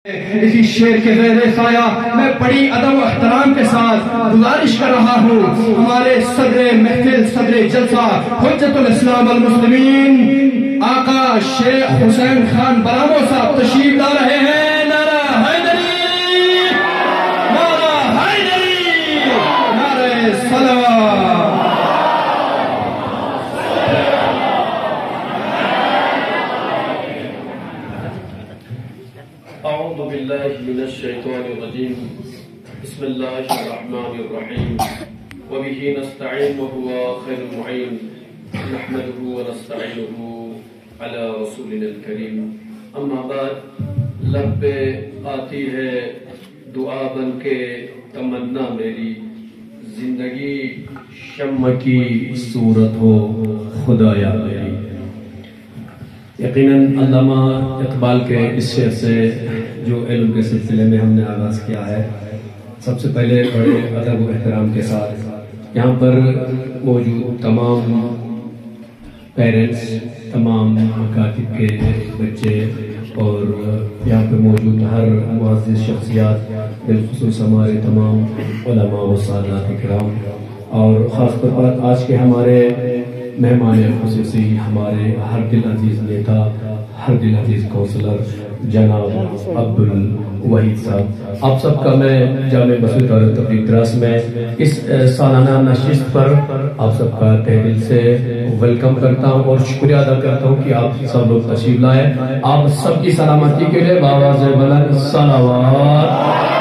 اسی شعر کے زیر سایہ میں بڑی ادب و احترام کے ساتھ گزارش کر رہا ہوں ہمارے صدر محفل صدر جلسہ حجت الاسلام والمسلمین آقا شیخ حسین خان برامو صاحب تشریف لا رہے ہیں۔ نعرہ حیدری، نعرہ حیدری، نعرہ صلوات۔ اعوذ باللہ من الشیطان الرجیم، بسم اللہ الرحمن الرحیم، وبہ نستعین وہو خیر المعین، نحمدہ ونستعینہ علی رسولنا الکریم۔ اما بعد، لب پہ آتی ہے دعا بن کے تمنا میری، زندگی شمع کی صورت ہو خدایا میری۔ یقیناً علامہ اقبال کے اس شعر سے جو علم کے سلسلے میں ہم نے آغاز کیا ہے، سب سے پہلے بڑے ادب و احترام کے ساتھ یہاں پر موجود تمام پیرنٹس، تمام مکاتب کے بچے اور یہاں پہ موجود ہر معزز شخصیات، بالخصوص ہمارے تمام علماء و سادات کرام، اور خاص طور پر آج کے ہمارے مہمان خصوصی، ہمارے ہر دل عزیز نیتا، ہر دل عزیز کونسلر جناب عبدالوحید صاحب، آپ سب کا میں جامع مسجد اور تقریب دراس میں اس سالانہ نشست پر آپ سب کا تہ دل سے ویلکم کرتا ہوں اور شکریہ ادا کرتا ہوں کہ آپ سب لوگ تشریف لائے۔ آپ سب کی سلامتی کے لیے بآواز بلند صلوات۔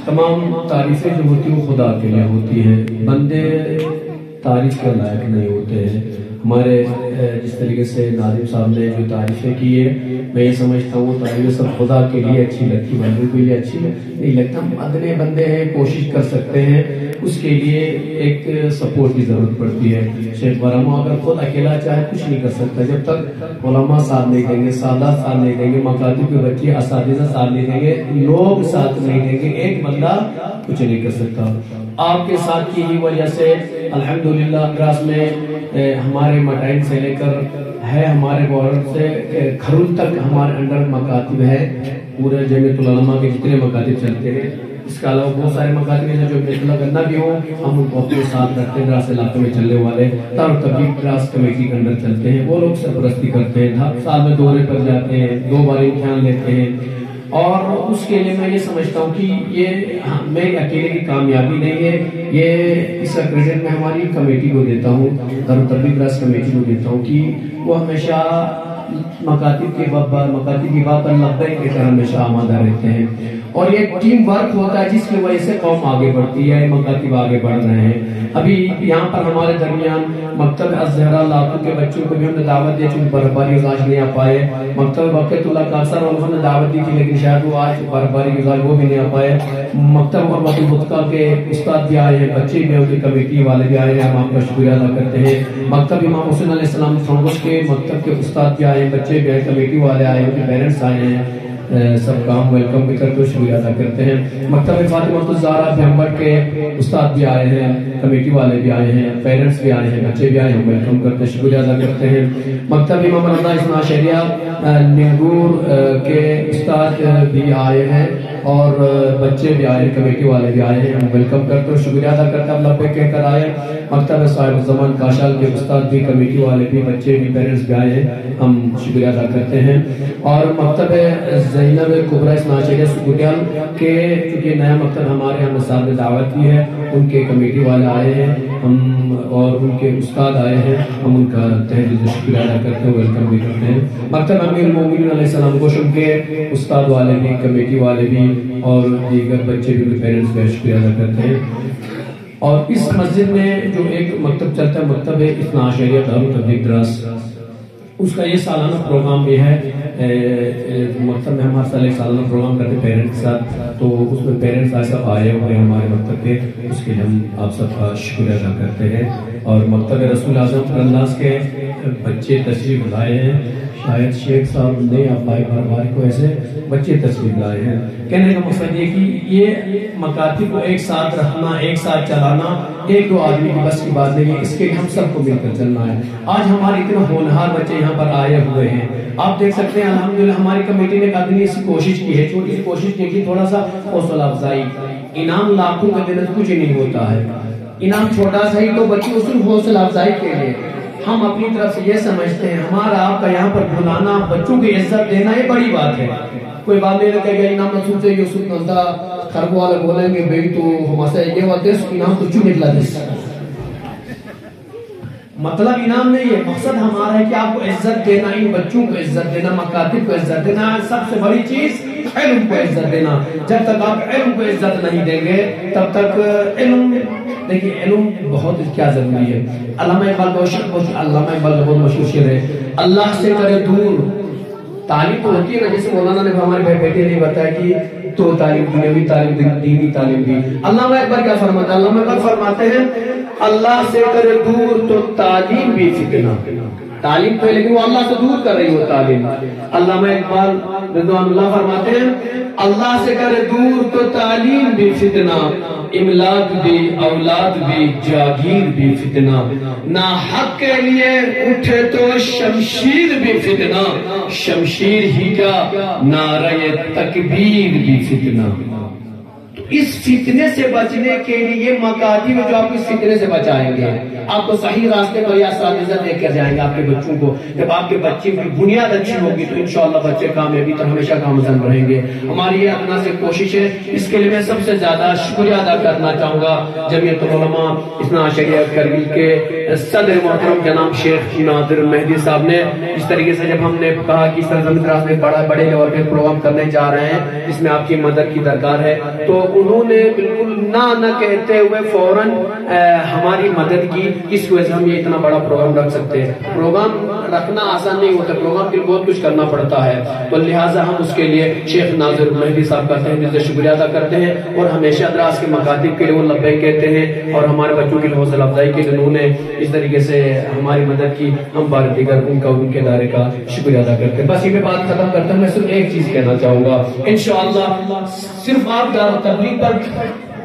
تمام تعریفیں جو ہوتی ہیں وہ خدا کے لیے ہوتی ہیں، بندے تعریف کے لائق نہیں ہوتے ہیں۔ ہمارے جس طریقے سے ناظم صاحب نے جو تعریفیں کی ہے، میں یہ سمجھتا ہوں وہ تعریفیں سب خدا کے لیے اچھی لگتی، بندوں کے لیے اچھی نہیں لگتا۔ ہم ادنے بندے ہیں، کوشش کر سکتے ہیں، اس کے لیے ایک سپورٹ کی ضرورت پڑتی ہے۔ شیخ برامو اگر خود اکیلا چاہے کچھ نہیں کر سکتا، جب تک علماء ساتھ نہیں دیں گے، سادات ساتھ نہیں دیں گے، مکاتب کے بچے اساتذہ ساتھ نہیں دیں گے، لوگ ساتھ نہیں دیں گے، ایک بندہ کچھ نہیں کر سکتا۔ آپ کے ساتھ کی ہی وجہ سے الحمدللہ دراس میں ہمارے مٹائن سے لے کر ہے ہمارے بارڈر سے کھرول تک ہمارے انڈر مکاتب ہے، پورے جمعیت العلماء کے جتنے مکاتب چلتے ہیں۔ اس کے علاوہ بہت سارے مکاتب ہیں جو بیت اللہ گندہ بھی ہوں، ہم ان کو اپنے ساتھ رکھتے ہیں۔ دراس علاقے میں چلنے والے دار تبلیغ دراس کمیٹی کے اندر چلتے ہیں، وہ لوگ سرپرستی کرتے ہیں، سال میں دورے پر جاتے ہیں، 2 بار امتحان لیتے ہیں، اور اس کے لیے میں یہ سمجھتا ہوں کہ یہ میری اکیلے کی کامیابی نہیں ہے، یہ اس کا کریڈٹ میں ہماری کمیٹی کو دیتا ہوں، دار تبلیغ دراس کمیٹی کو دیتا ہوں کہ وہ ہمیشہ مکاتب کی بات پر لبیک کی طرح ہمیشہ آمادہ رہتے ہیں، اور یہ ٹیم ورک ہوتا ہے جس کی وجہ سے قوم آگے بڑھتی ہے، مکاتب آگے بڑھ رہے ہیں۔ ابھی یہاں پر ہمارے درمیان مکتب الزہرا لاکھوں کے بچوں کو بھی ہم نے دعوت دی، چونکہ برفباری کی وجہ نہیں آ پائے۔ مکتب بقیت اللہ کا اکثر انہوں نے دعوت دی تھی لیکن شاید وہ آج برفباری کی وجہ وہ بھی نہیں آ پائے۔ مکتب اور مکتب کے استاد بھی آئے ہیں، بچے بھی، ان کی کمیٹی والے بھی آئے ہیں، ہم آپ کا شکریہ ادا کرتے ہیں۔ مکتب امام حسین علیہ السلام فرانکوس کے مکتب کے استاد بھی آئے ہیں، بچے بھی آئے، کمیٹی والے آئے ہیں، ان کے پیرنٹس آئے ہیں، سب کا ہم ویلکم بھی کرتے ہوئے شکریہ ادا کرتے ہیں۔ مکتب فاطمہ الزہرا بھیمبٹ کے استاد بھی آئے ہیں، کمیٹی والے بھی آئے ہیں، پیرنٹس بھی آئے ہیں، بچے بھی آئے ہیں، ہم ویلکم کرتے ہیں، شکریہ ادا کرتے ہیں۔ مکتب امام رضا اثنا عشریہ ننگور کے استاد بھی آئے ہیں اور بچے بھی آئے ہیں، کمیٹی والے بھی آئے ہیں، ہم ویلکم کرتے ہیں، شکریہ ادا کرتے ہیں، ہم لبے کہہ کر آئے۔ مکتب صاحب الزمان کاشال کے استاد بھی، کمیٹی والے بھی، بچے بھی، پیرنٹس بھی آئے ہیں، ہم شکریہ ادا کرتے ہیں۔ اور مکتب زینب کبریٰ اثنا عشریہ سکوٹیال کے، چونکہ نیا مکتب ہمارے ہم صاحب نے دعوت کی ہے، ان کے کمیٹی والے آئے ہیں، ہم اور ان کے استاد آئے ہیں، ہم ان کا تہ دل سے شکریہ ادا کرتے ہیں، ویلکم بھی کرتے ہیں۔ مکتب امیر المومنین علیہ السلام گوشم کے استاد والے بھی، کمیٹی والے بھی اور دیگر بچے بھی، پیرنٹس بھی شکریہ ادا کرتے ہیں۔ اور اس مسجد میں جو ایک مکتب چلتا ہے، مکتب اثنا عشریہ دار تبلیغ دراس، اس کا یہ سالانہ پروگرام بھی ہے۔ مکتب میں ہم ہر سال ایک سالانہ پروگرام کرتے ہیں پیرنٹ کے ساتھ، تو اس میں پیرنٹس آج سب آئے ہوئے ہیں ہمارے مکتب کے، اس کے لیے ہم آپ سب کا شکریہ ادا کرتے ہیں۔ اور مکتب رسول اعظم انداز کے بچے تشریف لائے ہیں، شاید شیخ صاحب نے یا بھائی بھائی کو ایسے بچے تشریف لائے ہیں۔ کہنے کا مقصد یہ کہ یہ مکاتب کو ایک ساتھ رکھنا، ایک ساتھ چلانا ایک دو آدمی کی بس کی بات نہیں ہے، اس کے لیے ہم سب کو مل کر چلنا ہے۔ آج ہمارے اتنے ہونہار بچے یہاں پر آئے ہوئے ہیں، آپ دیکھ سکتے ہیں الحمدللہ ہماری کمیٹی نے اتنی سی کوشش کی ہے، چھوٹی سی کوشش کی کہ تھوڑا سا حوصلہ افزائی، انعام لاکھوں کا دن کچھ نہیں ہوتا ہے، انعام چھوٹا سا ہی تو بچوں صرف حوصلہ افزائی کے لیے ہم اپنی طرف سے یہ سمجھتے ہیں ہمارا آپ کا یہاں پر بلانا، بچوں کی عزت دینا یہ بڑی بات ہے۔ کوئی بات نہیں کہے گا انعام نسوچ سے یوسف نزدہ خرب والے بولیں گے بھئی تو ہمارے یہ ہوتے ہیں انعام تو چوں نکلا دس، مطلب انعام نہیں ہے، مقصد ہمارا ہے کہ آپ کو عزت دینا، ان بچوں کو عزت دینا، مکاتب کو عزت دینا، سب سے بڑی چیز علم کو عزت دینا۔ جب تک آپ علم کو عزت نہیں دیں گے تب تک علم، دیکھیں علم بہت کیا ضروری ہے۔ علامہ اقبال بہت مشہور شعر ہے، اللہ سے کرے دور، تعلیم تو ہوتی ہے نا، جیسے مولانا نے ہمارے بیٹے نے بتایا کہ تو تعلیم دنیاوی تعلیم دینی تعلیم دی۔ علامہ اقبال کیا فرماتا ہے؟ علامہ اقبال فرماتے ہیں اللہ سے کرے دور تو تعلیم بھی فتنہ، تعلیم تو ہے لیکن وہ اللہ سے دور کر رہی ہو تعلیم۔ علامہ اقبال رضوان اللہ فرماتے ہیں اللہ سے کرے دور تو تعلیم بھی فتنہ، املاک بھی اولاد بھی جاگیر بھی فتنہ، نا حق کے لیے اٹھے تو شمشیر بھی فتنہ، شمشیر ہی کا نعرہ تکبیر بھی فتنہ۔ اس فتنے سے بچنے کے لیے مکاتب جو آپ کو اس فتنے سے بچائیں گے، آپ کو صحیح راستے پر یا اساتذہ دے کر جائیں گے آپ کے بچوں کو۔ جب آپ کے بچے کی بنیاد اچھی ہوگی تو انشاءاللہ بچے کامیابی تو ہمیشہ کامزن رہیں گے۔ ہماری یہ ادنا سے کوشش ہے، اس کے لیے میں سب سے زیادہ شکریہ ادا کرنا چاہوں گا جمعیت العلماء اثنا عشریہ کرگل کے صدر محترم جناب شیخ نادر مہدی صاحب نے، اس طریقے سے جب ہم نے کہا کہ سرزمین دراز میں بڑے لیول پہ پروگرام کرنے جا رہے ہیں جس میں آپ کی مدد کی درکار ہے، تو انہوں نے بالکل نہ کہتے ہوئے فوراً ہماری مدد کی۔ اس وجہ سے ہم یہ اتنا بڑا پروگرام رکھ سکتے ہیں۔ پروگرام رکھنا آسان نہیں ہوتا، پروگرام کے لیے بہت کچھ کرنا پڑتا ہے، تو لہٰذا ہم اس کے لیے شیخ ناظر مہدی صاحب کا تہ دل سے شکریہ ادا کرتے ہیں، اور ہمیشہ ادراس کے مکاتب کے لیے وہ لبیک کہتے ہیں، اور ہمارے بچوں کی حوصلہ افزائی کے لیے انہوں نے اس طریقے سے ہماری مدد کی۔ ہم بار دیگر ان کے ادارے کا شکریہ ادا کرتے ہیں۔ بس یہ میں بات ختم کرتا ہوں، میں صرف ایک چیز کہنا چاہوں گا، انشاءاللہ صرف آپ دار تبلیغ پر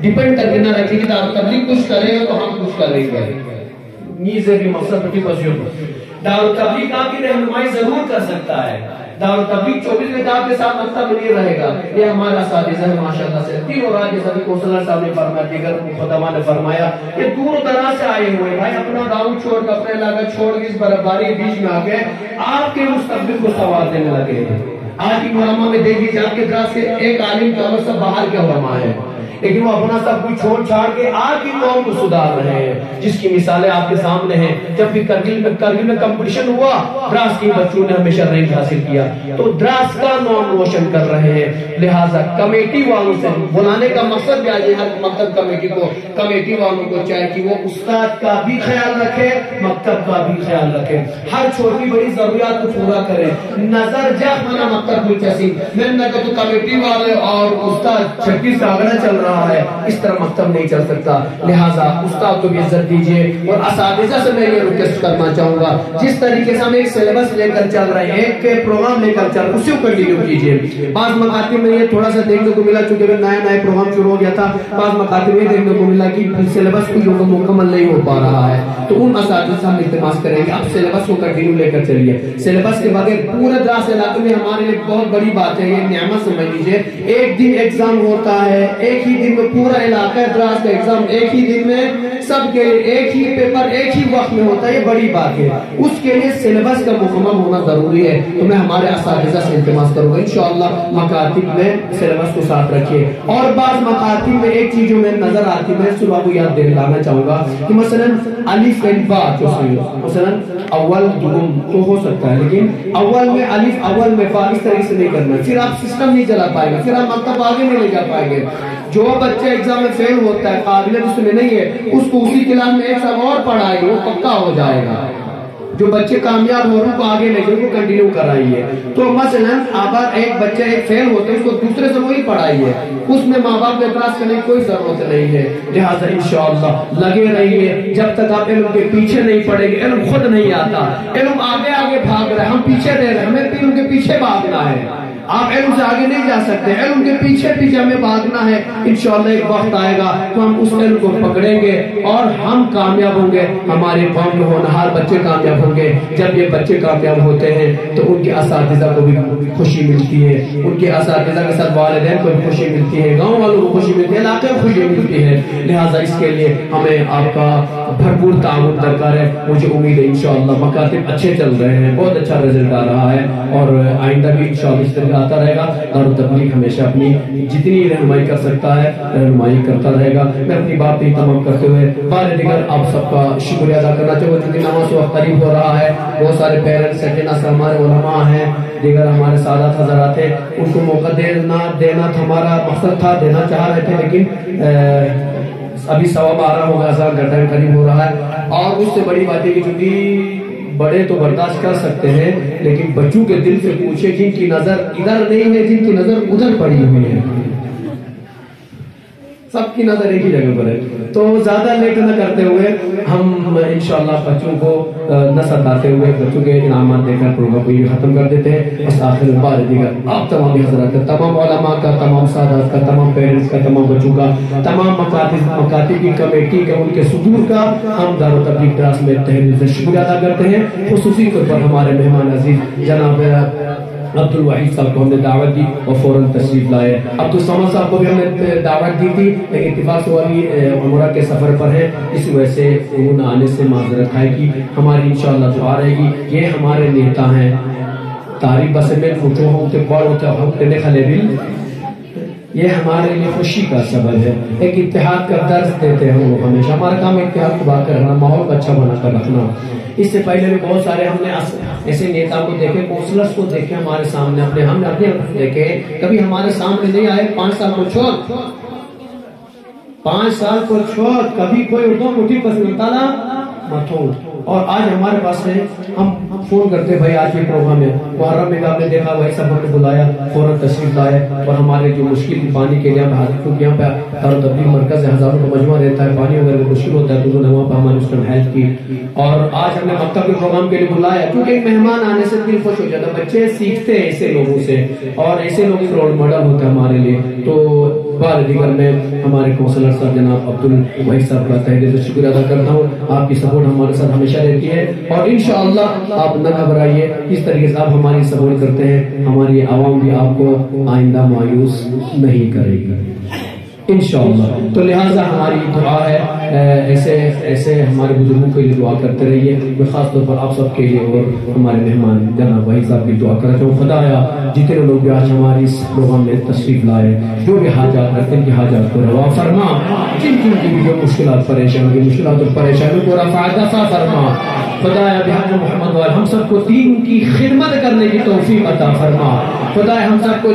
ڈیپینڈ کر کے نہ رکھیں کہ دار تبلیغ کچھ کرے گا تو ہم کچھ کریں گے، نیزے بھی مقصد کی پسیوں دار تبلیغ آپ کی رہنمائی ضرور کر سکتا ہے، دار تبلیغ 24 گھنٹے آپ کے ساتھ مکتب نہیں رہے گا۔ یہ ہمارا اساتذہ ہے ماشاءاللہ سے، تین اور آج جیسا کہ کوسلر صاحب نے فرمایا، دیگر خدماء نے فرمایا، یہ دور دراز سے آئے ہوئے بھائی اپنا گاؤں چھوڑ کر اپنے علاقہ چھوڑ کے اس برفباری کے بیچ میں آ گئے، آپ کے مستقبل کو سوار دینے لگے ہیں۔ آج کی علماء میں دیکھ لیجیے آپ کے دراز سے ایک عالم کے عمر سب باہر کے علماء ہیں، لیکن وہ اپنا سب کچھ چھوڑ چھاڑ کے آپ کی قوم کو سدھار رہے ہیں، جس کی مثالیں آپ کے سامنے ہیں۔ جب بھی کرگل میں کمپٹیشن ہوا، دراز کے بچوں نے ہمیشہ رینک حاصل کیا، تو دراز کا نام روشن کر رہے ہیں۔ لہٰذا کمیٹی والوں سے بلانے کا مقصد بھی آج ہر مکتب کمیٹی والوں کو چاہے کہ وہ استاد کا بھی خیال رکھے، مکتب کا بھی خیال رکھے، ہر چھوٹی بڑی ضروریات کو پورا کرے۔ نظر جا منا مکتب کو چیسی میں نے کہا تو کمیٹی والے اور استاد چھٹی سے آگرہ چل رہا ہے، اس طرح مکتب نہیں چل سکتا۔ لہٰذا استاد کو بھی عزت دیجیے، اور اساتذہ سے میں یہ ریکویسٹ کرنا چاہوں گا جس طریقے سے ہم ایک سلیبس لے کر چل رہے ہیں، ایک پروگرام لے کر چل رہے ہیں، اسی کو کنٹینیو کیجیے۔ بعض مکاتب میں یہ تھوڑا سا دیکھنے کو ملا، چونکہ نیا پروگرام شروع ہو گیا تھا، بعض مکاتب میں دیکھنے کو ملا کہ سلیبس کو مکمل نہیں ہو پا رہا ہے، تو ان اساتذہ سے ہم التماس کریں گے اب سلیبس کو کنٹینیو لے کر چلیے۔ سلیبس کے بغیر پورے دراز علاقے میں ہمارے لیے بہت بڑی بات ہے، یہ نعمت سمجھ لیجیے، ایک دن ایگزام ہوتا ہے، ایک ہی دن میں پورا علاقہ دراز کا ایگزام ایک ہی دن میں سب کے لیے ایک ہی پیپر ایک ہی وقت میں ہوتا ہے، یہ بڑی بات ہے۔ اس کے لیے سلیبس کا مکمل ہونا ضروری ہے، تو میں ہمارے اساتذہ سے التماس کروں گا انشاءاللہ مکاتب میں سلیبس کو ساتھ رکھیے۔ اور بعض مکاتب میں ایک چیز جو میں نظر آتی ہے، میں صبح کو یاد دلانا چاہوں گا کہ مثلا الف با مثلا اول دوم تو ہو سکتا ہے، لیکن اول میں الف اول میں با اس طریقے سے نہیں کرنا، پھر آپ سسٹم نہیں چلا پائے گا، پھر آپ مکتب آگے نہیں لے جا پائیں گے۔ جو بچہ ایگزام میں فیل ہوتا ہے، قابلیت اس میں نہیں ہے، اس کو اسی کلاس میں ایک سال اور پڑھائے وہ پکا ہو جائے گا۔ جو بچے کامیاب ہو رہے ہیں کو آگے لے جائے، کو کنٹینیو کرائیے. تو مثلا اگر ایک بچہ ایک فیل ہوتا ہے اس کو دوسرے سے وہی پڑھائیے، اس میں ماں باپ کو اعتراض کرنے کی کوئی ضرورت نہیں ہے. لہٰذا انشاءاللہ لگے رہیے. جب تک آپ علم کے پیچھے نہیں پڑیں گے، علم خود نہیں آتا، علم آگے آگے بھاگ رہا ہے، ہم پیچھے رہ رہے ہیں، ہمیں علم کے پیچھے بھاگنا ہے. آپ علم سے آگے نہیں جا سکتے، علم کے پیچھے پیچھے ہمیں بھاگنا ہے. انشاءاللہ ایک وقت آئے گا تو ہم اس علم کو پکڑیں گے اور ہم کامیاب ہوں گے. ہمارے قوم میں ہونہار بچے کامیاب ہوں گے. جب یہ بچے کامیاب ہوتے ہیں تو ان کے اساتذہ کو بھی خوشی ملتی ہے، ان کے اساتذہ کے ساتھ والدین کو بھی خوشی ملتی ہے، گاؤں والوں کو خوشی ملتی ہے، علاقے کو خوشی ملتی ہے. لہٰذا اس کے لیے ہمیں آپ کا بھرپور تعاون درکار ہے. مجھے امید ہے انشاءاللہ مکاتب اچھے چل رہے ہیں، بہت اچھا رزلٹ آ رہا ہے اور آئندہ بھی انشاءاللہ اس طرح آتا رہے گا. دار التبلیغ ہمیشہ اپنی جتنی رہنمائی کر سکتا ہے رہنمائی کرتا رہے گا. میں اپنی بات بھی تمام کرتے ہوئے بار دیگر آپ سب کا شکریہ ادا کرنا چاہوں گا. چونکہ نماز وقت قریب ہو رہا ہے، بہت سارے پیرنٹس ہمارے علماء ہیں، دیگر ہمارے سادات حضرات ہیں، ان کو موقع دینا ہمارا مقصد تھا، دینا چاہ رہے تھے، لیکن ابھی 12:15 ہوگا، اذان کا ٹائم قریب ہو رہا ہے. اور اس سے بڑی بات ہے کہ چونکہ بڑے تو برداشت کر سکتے ہیں لیکن بچوں کے دل سے پوچھے جن کی نظر ادھر نہیں ہے، جن کی نظر ادھر پڑی ہوئی ہے، سب کی نظر ایک ہی جگہ پر ہے. تو زیادہ لیٹ نہ کرتے ہوئے ہم انشاءاللہ بچوں کو نہ ستاتے ہوئے بچوں کے انعامات دے کر پروگرام کو یہ ختم کر دیتے ہیں. بس آخر بار دیگر آپ تمام حضرات کا، تمام علماء کا، تمام سادات کا، تمام پیرنٹس کا، تمام بچوں کا، تمام مکاتب کی کمیٹی کا، ان کے صدور کا ہم دار التبلیغ ٹرسٹ میں تہہ دل سے شکریہ ادا کرتے ہیں. خصوصی طور پر ہمارے مہمان عزیز جناب عبدالوحید صاحب کو ہم نے دعوت دی اور فوراً تشریف لائے. عبدالصمد صاحب کو بھی ہم نے دعوت دی تھی، لیکن اتفاق سے وہ ابھی عمرہ کے سفر پر ہے، اس وجہ سے انہوں نے آنے سے معذرت ہے کہ ہماری انشاءاللہ دعا رہے گی. یہ ہمارے نیتا ہیں، تاریخ بس میں فوٹو ہوتے بڑھ ہوتے ہوتے نے خلے بھی، یہ ہمارے لیے خوشی کا سبب ہے. ایک اتحاد کا درس دیتے ہیں وہ ہمیشہ. ہمارا کام اتحاد کو بات کرنا، ماحول کو اچھا بنا کر رکھنا. اس سے پہلے بھی بہت سارے ہم نے ایسے نیتا کو دیکھے، کونسلرز کو دیکھے ہمارے سامنے، ہم نے اپنے دیکھے، کبھی ہمارے سامنے نہیں آئے. 5 سال کو چھوڑ، 5 سال کو چھوڑ کبھی کوئی اردو مٹھی پسند تالا متھو. اور آج ہمارے پاس ہے، ہم فون کرتے بھائی آج یہ پروگرام ہے، محرم میں آپ نے دیکھا وہی سب ہم نے بلایا، فوراً تشریف لائے. اور ہمارے جو مشکل پانی کے لیے ہم حاضر، کیونکہ یہاں پہ دار التبلیغ مرکز ہے، ہزاروں کا مجموعہ رہتا ہے، پانی وغیرہ مشکل ہوتا ہے، تو انہوں نے وہاں پہ ہماری اس ٹائم ہیلپ کی. اور آج ہم نے مکتب کے پروگرام کے لیے بلایا، کیونکہ ایک مہمان آنے سے دل خوش ہو جاتا ہے. بچے سیکھتے ہیں ایسے لوگوں سے، اور ایسے لوگ رول ماڈل ہوتے ہیں ہمارے لیے. تو بار دیگر میں ہمارے کونسلر صاحب جناب عبدالوحید صاحب کا تہہ دل سے شکریہ ادا کرتا ہوں. آپ کی سپورٹ ہمارے ساتھ ہمیشہ رہتی ہے اور انشاءاللہ آپ نہ گھبرائیے. اس طریقے سے آپ ہماری سپورٹ کرتے ہیں، ہماری عوام بھی آپ کو آئندہ مایوس نہیں کرے گی انشاءاللہ. تو لہٰذا ہماری دعا ہے، ایسے ہمارے بزرگوں کے لیے دعا کرتے رہیے. میں خاص طور پر آپ سب کے لیے اور ہمارے مہمان جناب وحید صاحب کی دعا کرنا چاہوں. خدایا جتنے لوگ بھی آج ہماری اس پروگرام میں تشریف لائے، جو بھی حاجات رکھتے ہیں، حاجات کو روا فرما. جن کی بھی جو مشکلات پریشانی، مشکلات اور پریشانی کو رفع دفع فرما. خدایا بحق محمد وال ہم سب کو دین کی خدمت کرنے کی توفیق عطا فرما. خدایا ہم سب کو